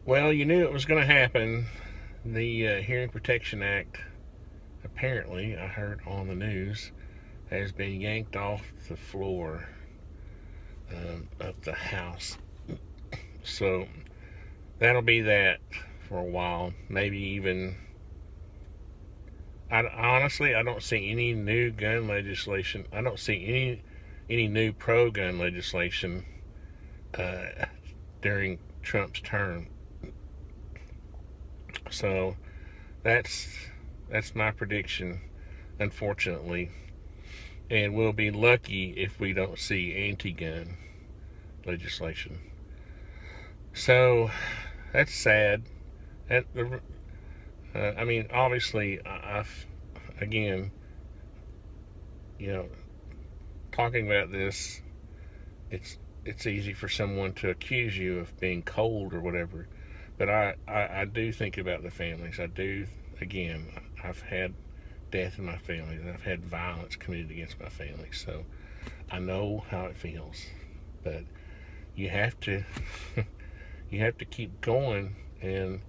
Well, you knew it was going to happen. The Hearing Protection Act, apparently, I heard on the news, has been yanked off the floor of the House. So that'll be that for a while. Maybe even. Honestly, I don't see any new gun legislation. I don't see any new pro-gun legislation during Trump's term. So that's my prediction, unfortunately. And we'll be lucky if we don't see anti-gun legislation. So that's sad. I mean, obviously, again, talking about this, it's easy for someone to accuse you of being cold or whatever. But I do think about the families. I do, again, I've had death in my family. I've had violence committed against my family. So I know how it feels. But you have to, you have to keep going. And,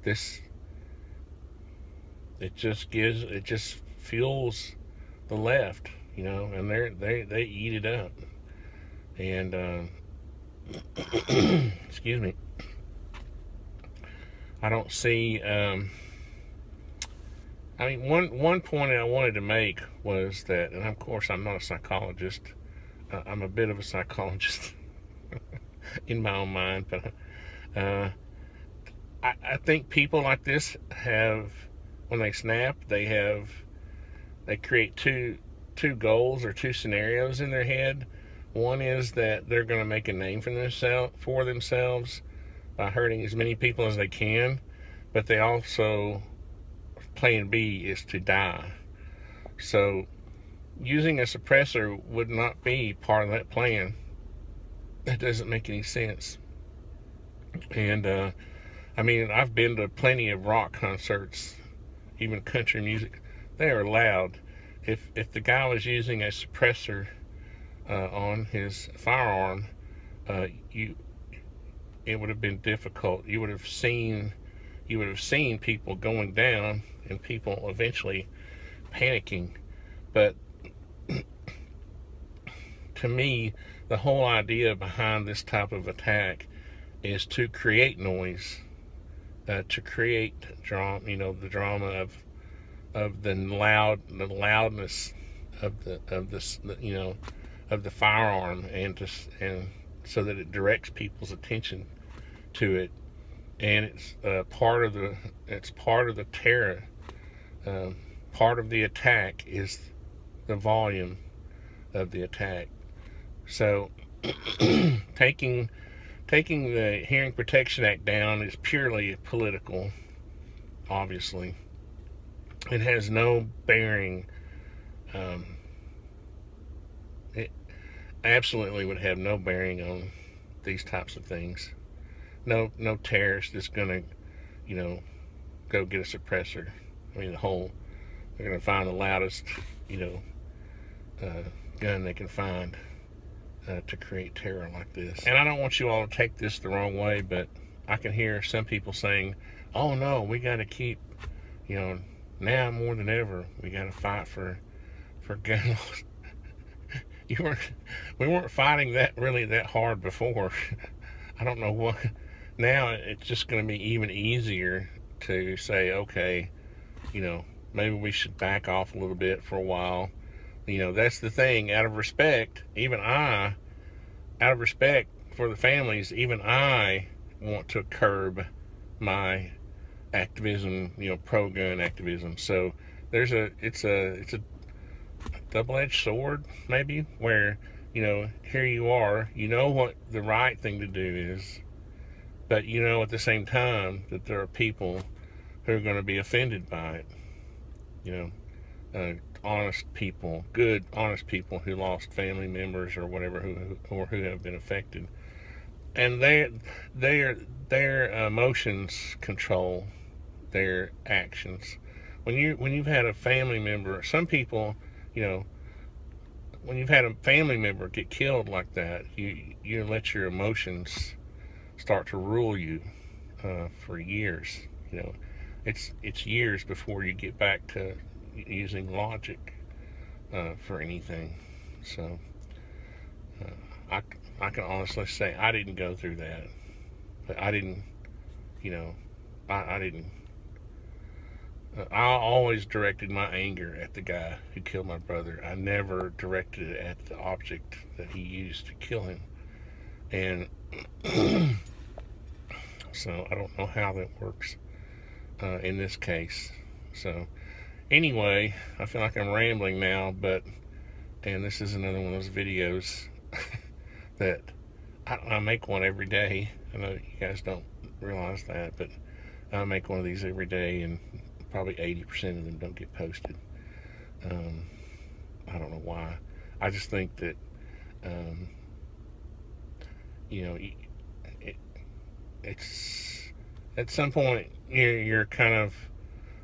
this, it just fuels the left, and they eat it up. And, excuse me, I don't see, I mean, one point I wanted to make was that, and of course I'm not a psychologist, I'm a bit of a psychologist in my own mind, but I think people like this have, when they snap, they create two goals or two scenarios in their head. One is that they're going to make a name for themselves by hurting as many people as they can, but they also, plan B is to die. So using a suppressor would not be part of that plan. That doesn't make any sense. And I mean, I've been to plenty of rock concerts, even country music. They are loud. If the guy was using a suppressor on his firearm, it would have been difficult. You would have seen people going down and people eventually panicking. But to me, the whole idea behind this type of attack is to create noise, to create drama. The drama of the loudness of the firearm, and so that it directs people's attention to it, and it's part of the terror. Part of the attack is the volume of the attack. So taking the Hearing Protection Act down is purely political. Obviously, it has no bearing. It absolutely would have no bearing on these types of things. No terrorist is gonna, go get a suppressor. I mean, they're gonna find the loudest, gun they can find to create terror like this. And I don't want you all to take this the wrong way, but I can hear some people saying, "Oh no, we got to keep, now more than ever, we got to fight for gun laws." We weren't fighting that hard before. I don't know what. Now it's just going to be even easier to say, okay, maybe we should back off a little bit for a while. That's the thing. Out of respect for the families, even I want to curb my activism, pro-gun activism. So it's a double-edged sword, maybe, where, here you are, what the right thing to do is, but at the same time that there are people who are going to be offended by it. Honest people, good, honest people who lost family members or whatever, who have been affected, and their emotions control their actions. When you've had a family member, some people, when you've had a family member get killed like that, you let your emotions start to rule you for years. You know, it's years before you get back to using logic for anything. So I can honestly say I didn't go through that, but I didn't, you know, I didn't. I always directed my anger at the guy who killed my brother. I never directed it at the object that he used to kill him. And so I don't know how that works in this case. So anyway, I feel like I'm rambling now, and this is another one of those videos that I make one every day. I know you guys don't realize that, but I make one of these every day, and probably 80% of them don't get posted. I don't know why. I just think that, you know, it's at some point you're kind of,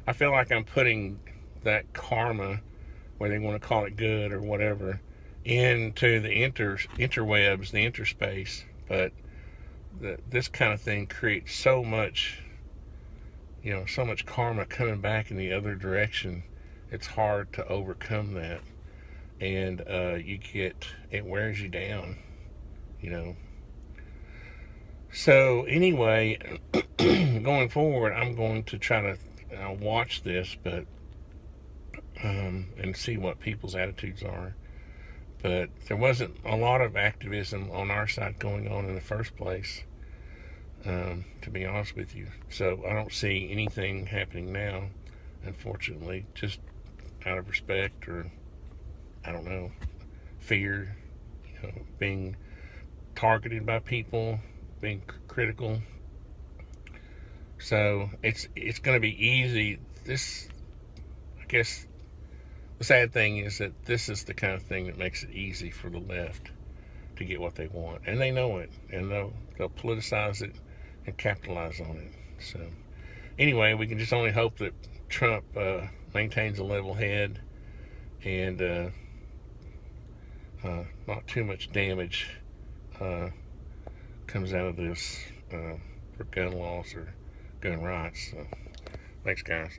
I feel like I'm putting that karma, whether they want to call it good or whatever, into the interwebs, the interspace. But this kind of thing creates so much, you know, so much karma coming back in the other direction. It's hard to overcome that, and it wears you down, you know. So anyway, going forward, I'm going to try to watch this, but and see what people's attitudes are. But there wasn't a lot of activism on our side going on in the first place, to be honest with you. So I don't see anything happening now, unfortunately, just out of respect, or I don't know, fear, you know, being targeted by people, being critical. So it's going to be easy. This, I guess, the sad thing is that this is the kind of thing that makes it easy for the left to get what they want, and they know it, and they'll politicize it and capitalize on it. So anyway, we can just only hope that Trump maintains a level head, and not too much damage comes out of this for gun laws or gun rights. So thanks, guys.